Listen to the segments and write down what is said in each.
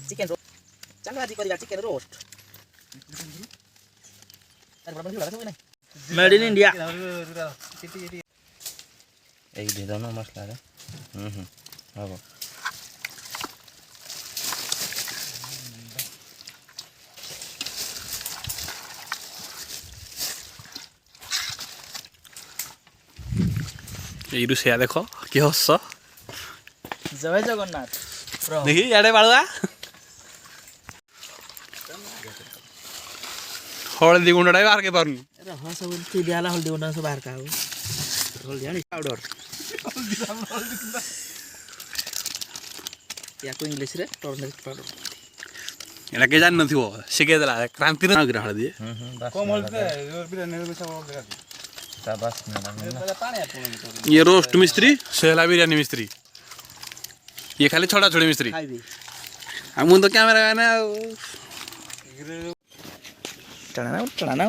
chicken roast चलो आज करिया chicken roast made in India एक दे दो ना मसला रे हां এই রুষিয়া দেখো কি হস जय जगन्नाथ দেখি ইয়াড়ে বাড়ুয়া हळदी गुंडा बाहर के पारुन हाँ सब दियाला हल्दी गुंडा से बाहर का हल्दी आनी पाउडर या को इंग्लिश रे टर्मरिक पाउडर एला के जान नथिबो शिखे देला क्रांति न गिरा हळदी कम हळदी बिरयानी मिसा लगा दी शाबाश ये रोस्ट मिस्त्री सेला बिरयानी मिस्त्री ये खाली छोड़ा छोड़ी मिस्त्री हम तो कैमरा मैन चढ़ाना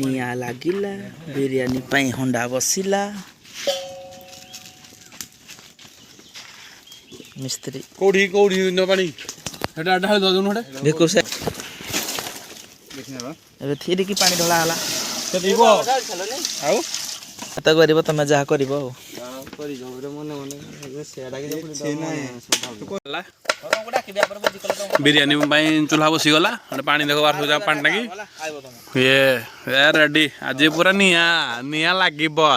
निया लागिला बिरयानी पाई हंडा बसिला मिस्त्री कोडी कोडी न पानी हेटा ढाल दो जन हटे देखो से देखने बा एबे थीरे की पानी ढला हला तो दीबो आउ आता करिबो तमे जहा करिबो करी जो रे मने मने सेडा के छै नै बिरयानी पाई चूल्हा बसी गला पानी देखो बार जा पानी टाकी ये रेडी आज पूरा निया निया लागिबो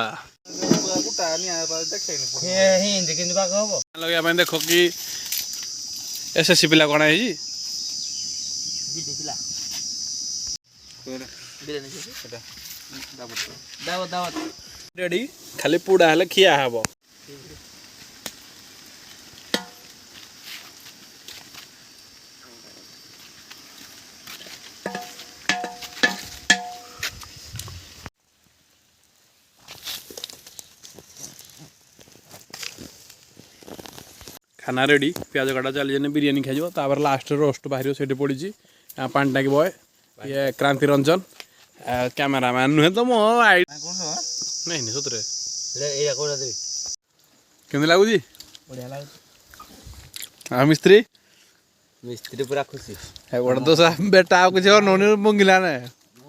गुटा नि आबा देखैनी हे हिंदी किन बा कहबो लगे पाई देखो कि एसएससी पिला कोना है जी बिरयानी से दावत दावत रेडी खाली पुडा हले खिया हबो खाना रेडी प्याज काटा चली जाने बिरयानी खाइब तापर लास्ट रोस्ट बाहर से पड़ी यहाँ पानी टाकी बय ये क्रांति रंजन कैमरामैन नुहे तो मो आई नहीं नहीं सतरे केमती लगुच बढ़िया लागु मिस्त्री मिस्त्री पूरा खुशी गोटे तो सा बेटा कुछ नौनी मंगिला ने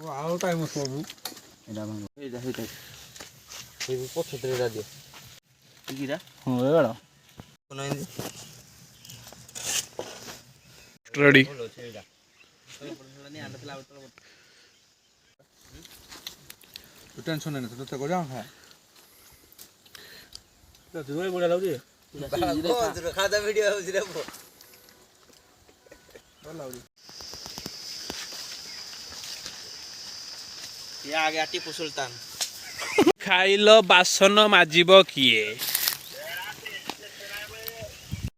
आउ टाइम सब एडा भांग एडा हेता ए पछतरे रा दियो कीरा हां एड़ा कोन हिंदी रेडी टेंशन नहीं तो जा है तो दुई बढ़िया लागु खादा वीडियो हो रे ये आ गया टीपू सुल्तान खाइल बासन माजिब किए